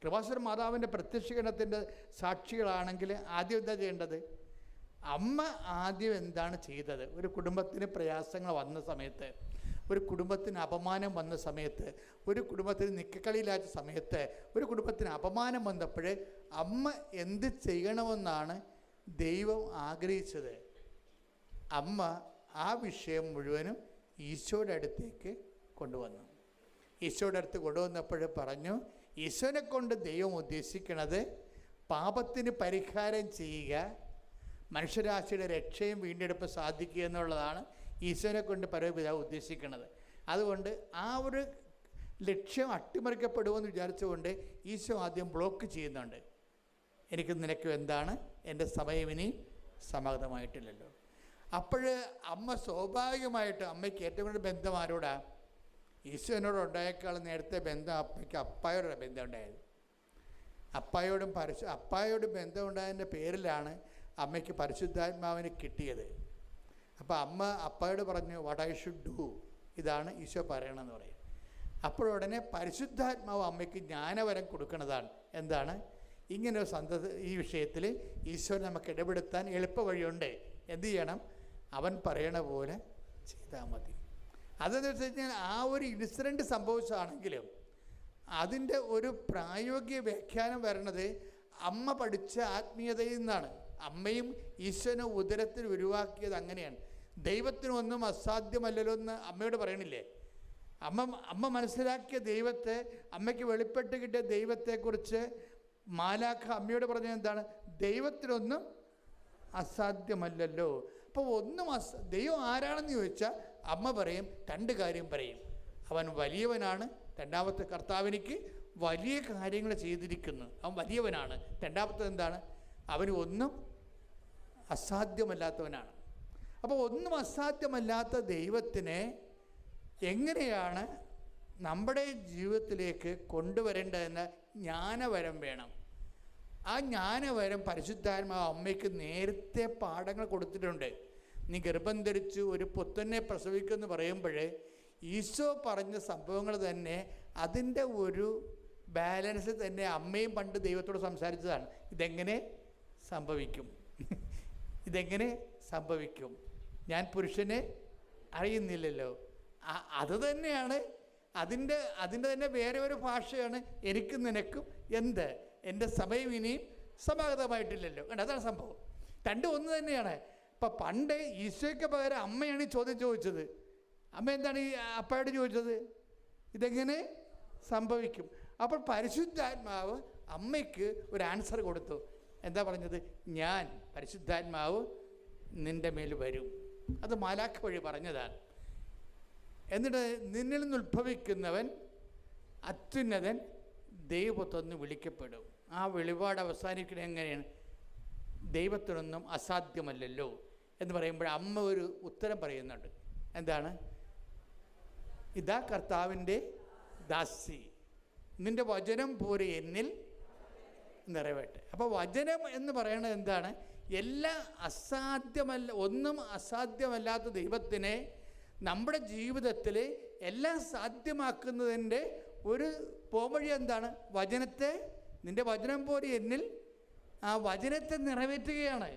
കൃപാസന മാതാവിൻ്റെ പ്രത്യക്ഷീകരണത്തിൻ്റെ സാക്ഷികളാണെങ്കിൽ ആദ്യം എന്താ ചെയ്യേണ്ടത്? അമ്മ ആദ്യം എന്താണ് ചെയ്തത്? ഒരു കുടുംബത്തിന് പ്രയാസങ്ങൾ വന്ന സമയത്ത്, ഒരു കുടുംബത്തിന് അപമാനം വന്ന സമയത്ത്, ഒരു കുടുംബത്തിന് നിക്കക്കളിയില്ലാത്ത സമയത്ത്, ഒരു കുടുംബത്തിന് അപമാനം വന്നപ്പോൾ അമ്മ എന്ത് ചെയ്യണമെന്നാണ് ദൈവം ആഗ്രഹിച്ചത്? അമ്മ ആ വിഷയം മുഴുവനും ഈശോയുടെ അടുത്തേക്ക് കൊണ്ടുവന്നു. ഈശോയുടെ അടുത്ത് കൊണ്ടുവന്നപ്പോൾ പറഞ്ഞു, ഈശോനെ കൊണ്ട് ദൈവം ഉദ്ദേശിക്കുന്നത് പാപത്തിന് പരിഹാരം ചെയ്യുക, മനുഷ്യരാശിയുടെ രക്ഷയും വീണ്ടെടുപ്പ് സാധിക്കുക എന്നുള്ളതാണ് ഈശോനെ കൊണ്ട് പരമപിതാവ് ഉദ്ദേശിക്കുന്നത്. അതുകൊണ്ട് ആ ഒരു ലക്ഷ്യം അട്ടിമറിക്കപ്പെടുമെന്ന് വിചാരിച്ചുകൊണ്ട് ഈശോ ആദ്യം ബ്ലോക്ക് ചെയ്യുന്നുണ്ട്. എനിക്ക് നിനക്കും എന്താണ്, എൻ്റെ സമയം ഇനി സമാഗതമായിട്ടില്ലല്ലോ. അപ്പോൾ അമ്മ സ്വാഭാവികമായിട്ട്, അമ്മയ്ക്ക് ഏറ്റവും കൂടുതൽ ബന്ധം ആരോടാ? ഈശോനോട് ഉണ്ടായേക്കാൾ നേരത്തെ ബന്ധം അമ്മയ്ക്ക് അപ്പായോടാണ് ബന്ധം ഉണ്ടായത്. അപ്പായോടും ബന്ധം ഉണ്ടായതിൻ്റെ പേരിലാണ് അമ്മയ്ക്ക് പരിശുദ്ധാത്മാവിനെ കിട്ടിയത്. അപ്പോൾ അമ്മ അപ്പായോട് പറഞ്ഞു, വാട്ട് ഐ ഷുഡ് ഡു, ഇതാണ് ഈശോ പറയണമെന്ന് പറയും. അപ്പോഴുടനെ പരിശുദ്ധാത്മാവ് അമ്മയ്ക്ക് ജ്ഞാനവരം കൊടുക്കുന്നതാണ്. എന്താണ്? ഇങ്ങനെ ഒരു ഈ വിഷയത്തിൽ ഈശോ നമുക്ക് ഇടപെടുത്താൻ എളുപ്പ വഴിയുണ്ട്. എന്ത് ചെയ്യണം? അവൻ പറയണ പോലെ ചെയ്താൽ മതി. അതെന്ന് വെച്ച് കഴിഞ്ഞാൽ ആ ഒരു ഇൻസിഡൻറ്റ് സംഭവിച്ചാണെങ്കിലും അതിൻ്റെ ഒരു പ്രായോഗിക വ്യാഖ്യാനം വരണത് അമ്മ പഠിച്ച ആത്മീയതയിൽ നിന്നാണ്. അമ്മയും ഈശോനെ ഉദരത്തിൽ ഉരുവാക്കിയത് അങ്ങനെയാണ്. ദൈവത്തിനൊന്നും അസാധ്യമല്ലല്ലോ എന്ന് അമ്മയോട് പറയണില്ലേ? അമ്മ മനസ്സിലാക്കിയ ദൈവത്തെ, അമ്മയ്ക്ക് വെളിപ്പെട്ട് കിട്ടിയ ദൈവത്തെക്കുറിച്ച് മാലാഖ അമ്മയോട് പറഞ്ഞത് എന്താണ്? ദൈവത്തിനൊന്നും അസാധ്യമല്ലല്ലോ. അപ്പോൾ ദൈവം ആരാണെന്ന് ചോദിച്ചാൽ അമ്മ പറയും, രണ്ട് കാര്യം പറയും. അവൻ വലിയവനാണ്, രണ്ടാമത്തെ കർത്താവിനിക്ക് വലിയ കാര്യങ്ങൾ ചെയ്തിരിക്കുന്നു, അവൻ വലിയവനാണ്. രണ്ടാമത്തത് എന്താണ്? അവന് ഒന്നും അസാധ്യമല്ലാത്തവനാണ്. അപ്പോൾ ഒന്നും അസാധ്യമല്ലാത്ത ദൈവത്തിനെ എങ്ങനെയാണ് നമ്മുടെ ജീവിതത്തിലേക്ക് കൊണ്ടുവരേണ്ടതെന്ന് ജ്ഞാനവരം വേണം. ആ ജ്ഞാനവരം പരിശുദ്ധാത്മാവ് അമ്മയ്ക്ക് നേരത്തെ പാഠങ്ങൾ കൊടുത്തിട്ടുണ്ട്. നീ ഗർഭം ധരിച്ചു ഒരു പുത്രനെ പ്രസവിക്കുമെന്ന് പറയുമ്പോൾ ഈശോ പറഞ്ഞ സംഭവങ്ങൾ തന്നെ അതിൻ്റെ ഒരു ബാലൻസ് തന്നെ അമ്മയും പണ്ട് ദൈവത്തോട് സംസാരിച്ചതാണ്. ഇതെങ്ങനെ സംഭവിക്കും, ഇതെങ്ങനെ സംഭവിക്കും, ഞാൻ പുരുഷനെ അറിയുന്നില്ലല്ലോ. അത് തന്നെയാണ് അതിൻ്റെ തന്നെ വേറെ ഒരു ഭാഷയാണ് എനിക്കും നിനക്കും എന്ത്, എൻ്റെ സമയം ഇനിയും സമാഗതമായിട്ടില്ലല്ലോ. അതാണ് സംഭവം. രണ്ടും ഒന്ന് തന്നെയാണ്. ഇപ്പം പണ്ട് ഈശോയ്ക്ക് പകരം അമ്മയാണ് ഈ ചോദ്യം ചോദിച്ചത്. അമ്മ എന്താണ് ഈ അപ്പയോട് ചോദിച്ചത്? ഇതെങ്ങനെ സംഭവിക്കും. അപ്പോൾ പരിശുദ്ധാത്മാവ് അമ്മയ്ക്ക് ഒരു ആൻസർ കൊടുത്തു. എന്താ പറഞ്ഞത്? ഞാൻ പരിശുദ്ധാത്മാവ് നിൻ്റെ മേൽ വരും. അത് മാലാഖ വഴി പറഞ്ഞതാണ്. എന്നിട്ട് നിന്നിൽ നിന്ന് ഉത്ഭവിക്കുന്നവൻ അത്യുന്നതൻ ദൈവത്തൊന്ന് വിളിക്കപ്പെടും. ആ വെളിപാട് അവസാനിക്കുന്നത് എങ്ങനെയാണ്? ദൈവത്തിനൊന്നും അസാധ്യമല്ലല്ലോ എന്ന് പറയുമ്പോൾ അമ്മ ഒരു ഉത്തരം പറയുന്നുണ്ട്. എന്താണ്? ഇതാ കർത്താവിൻ്റെ ദാസി, നിൻ്റെ വചനം പോലെ എന്നിൽ നിറവേട്ടെ. അപ്പോൾ വചനം എന്ന് പറയുന്നത് എന്താണ്? ഒന്നും അസാധ്യമല്ലാത്ത ദൈവത്തിനെ നമ്മുടെ ജീവിതത്തിൽ എല്ലാം സാധ്യമാക്കുന്നതിൻ്റെ ഒരു പോംവഴി എന്താണ്? വചനത്തെ, നിൻ്റെ വചനം പോലെ എന്നിൽ ആ വചനത്തെ നിറവേറ്റുകയാണ്.